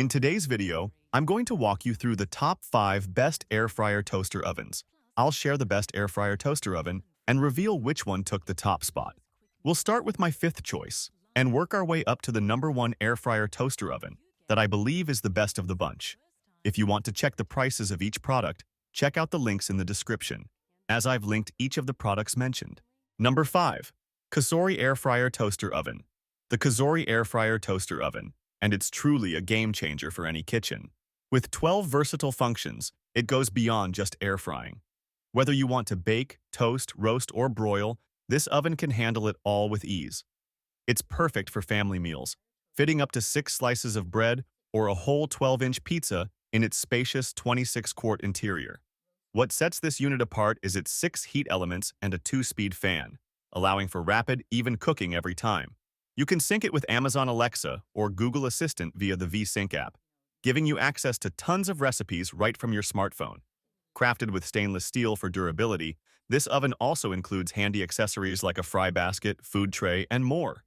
In today's video, I'm going to walk you through the top 5 best air fryer toaster ovens. I'll share the best air fryer toaster oven and reveal which one took the top spot. We'll start with my 5th choice and work our way up to the number 1 air fryer toaster oven that I believe is the best of the bunch. If you want to check the prices of each product, check out the links in the description, as I've linked each of the products mentioned. Number 5. COSORI Air Fryer Toaster Oven. The COSORI Air Fryer Toaster Oven, and it's truly a game changer for any kitchen. With 12 versatile functions, it goes beyond just air frying. Whether you want to bake, toast, roast, or broil, this oven can handle it all with ease. It's perfect for family meals, fitting up to 6 slices of bread or a whole 12-inch pizza in its spacious 26-quart interior. What sets this unit apart is its 6 heat elements and a 2-speed fan, allowing for rapid, even cooking every time. You can sync it with Amazon Alexa or Google Assistant via the VSync app, giving you access to tons of recipes right from your smartphone. Crafted with stainless steel for durability, this oven also includes handy accessories like a fry basket, food tray, and more.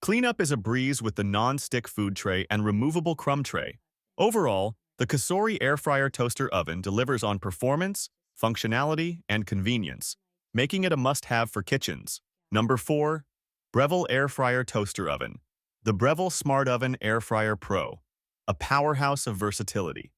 Cleanup is a breeze with the non-stick food tray and removable crumb tray. Overall, the COSORI Air Fryer Toaster Oven delivers on performance, functionality, and convenience, making it a must-have for kitchens. Number 4. Breville Air Fryer Toaster Oven. The Breville Smart Oven Air Fryer Pro, a powerhouse of versatility.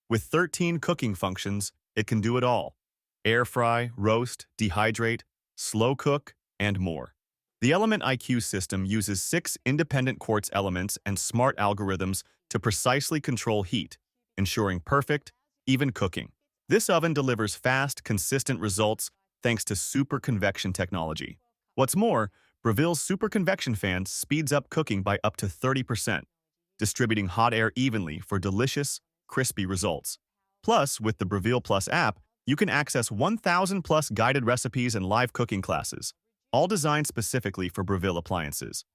With 13 cooking functions, it can do it all: air fry, roast, dehydrate, slow cook, and more. The Element IQ system uses 6 independent quartz elements and smart algorithms to precisely control heat, ensuring perfect, even cooking. This oven delivers fast, consistent results thanks to super convection technology. What's more, Breville's super convection fan speeds up cooking by up to 30%, distributing hot air evenly for delicious, crispy results. Plus, with the Breville Plus app, you can access 1,000+ guided recipes and live cooking classes, all designed specifically for Breville appliances.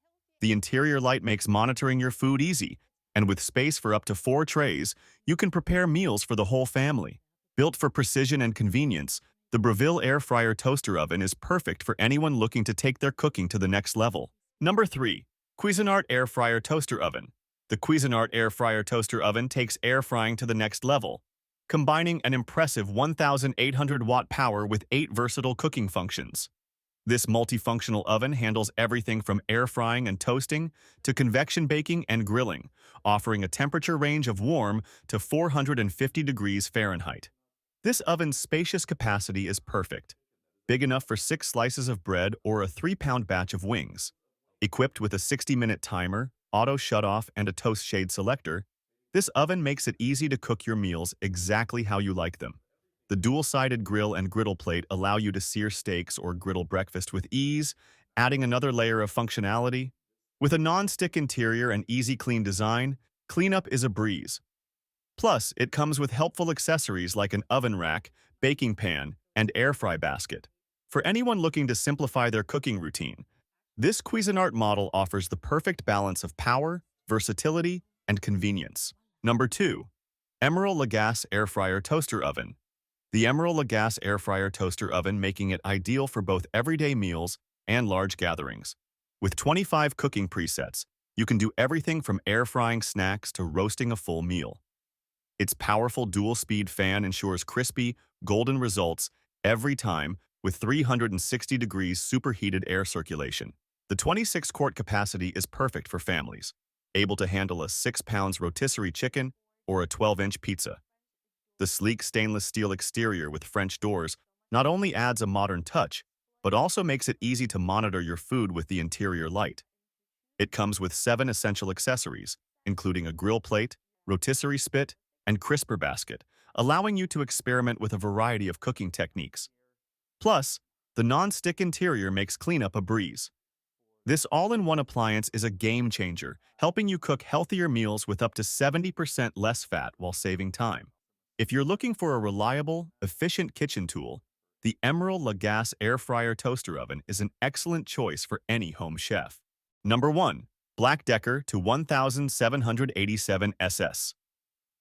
The interior light makes monitoring your food easy, and with space for up to 4 trays, you can prepare meals for the whole family. Built for precision and convenience, the Breville Air Fryer Toaster Oven is perfect for anyone looking to take their cooking to the next level. Number 3. Cuisinart Air Fryer Toaster Oven. The Cuisinart Air Fryer Toaster Oven takes air frying to the next level, combining an impressive 1,800-watt power with 8 versatile cooking functions. This multifunctional oven handles everything from air frying and toasting to convection baking and grilling, offering a temperature range of warm to 450 degrees Fahrenheit. This oven's spacious capacity is perfect, big enough for 6 slices of bread or a 3-pound batch of wings. Equipped with a 60-minute timer, auto shutoff, and a toast shade selector, this oven makes it easy to cook your meals exactly how you like them. The dual-sided grill and griddle plate allow you to sear steaks or griddle breakfast with ease, adding another layer of functionality. With a non-stick interior and easy clean design, cleanup is a breeze. Plus, it comes with helpful accessories like an oven rack, baking pan, and air fry basket. For anyone looking to simplify their cooking routine, this Cuisinart model offers the perfect balance of power, versatility, and convenience. Number 2. Emeril Lagasse Air Fryer Toaster Oven. The Emeril Lagasse Air Fryer Toaster Oven making it ideal for both everyday meals and large gatherings. With 25 cooking presets, you can do everything from air frying snacks to roasting a full meal. Its powerful dual-speed fan ensures crispy, golden results every time with 360 degrees superheated air circulation. The 26-quart capacity is perfect for families, able to handle a 6 pounds rotisserie chicken or a 12-inch pizza. The sleek stainless steel exterior with French doors not only adds a modern touch, but also makes it easy to monitor your food with the interior light. It comes with 7 essential accessories, including a grill plate, rotisserie spit, and crisper basket, allowing you to experiment with a variety of cooking techniques. Plus, the non-stick interior makes cleanup a breeze. This all-in-one appliance is a game changer, helping you cook healthier meals with up to 70% less fat while saving time. If you're looking for a reliable, efficient kitchen tool, the Emeril Lagasse Air Fryer Toaster Oven is an excellent choice for any home chef. Number 1. Black+Decker TO1787SS.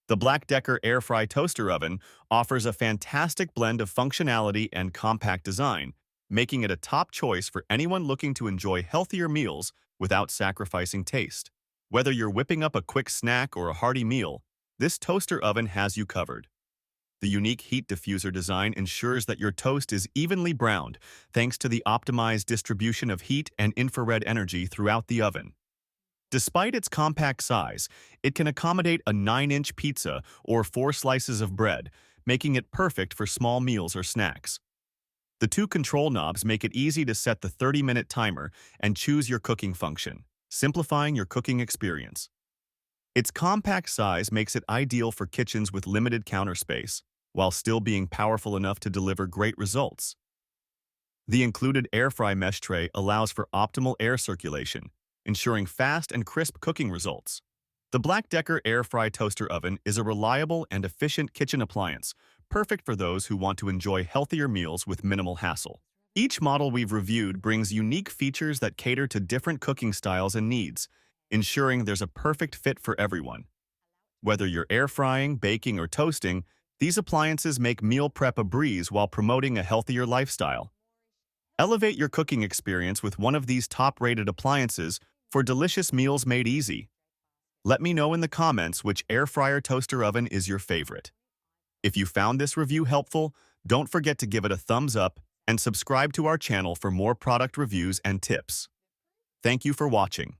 The Black+Decker Air Fry Toaster Oven offers a fantastic blend of functionality and compact design, making it a top choice for anyone looking to enjoy healthier meals without sacrificing taste. Whether you're whipping up a quick snack or a hearty meal, this toaster oven has you covered. The unique heat diffuser design ensures that your toast is evenly browned thanks to the optimized distribution of heat and infrared energy throughout the oven. Despite its compact size, it can accommodate a 9-inch pizza or 4 slices of bread, making it perfect for small meals or snacks. The two control knobs make it easy to set the 30-minute timer and choose your cooking function, simplifying your cooking experience. Its compact size makes it ideal for kitchens with limited counter space, while still being powerful enough to deliver great results. The included air fry mesh tray allows for optimal air circulation, ensuring fast and crisp cooking results. The Black+Decker Air Fry Toaster Oven is a reliable and efficient kitchen appliance, perfect for those who want to enjoy healthier meals with minimal hassle. Each model we've reviewed brings unique features that cater to different cooking styles and needs, ensuring there's a perfect fit for everyone. Whether you're air frying, baking, or toasting, these appliances make meal prep a breeze while promoting a healthier lifestyle. Elevate your cooking experience with one of these top-rated appliances for delicious meals made easy. Let me know in the comments which air fryer toaster oven is your favorite. If you found this review helpful, don't forget to give it a thumbs up and subscribe to our channel for more product reviews and tips. Thank you for watching.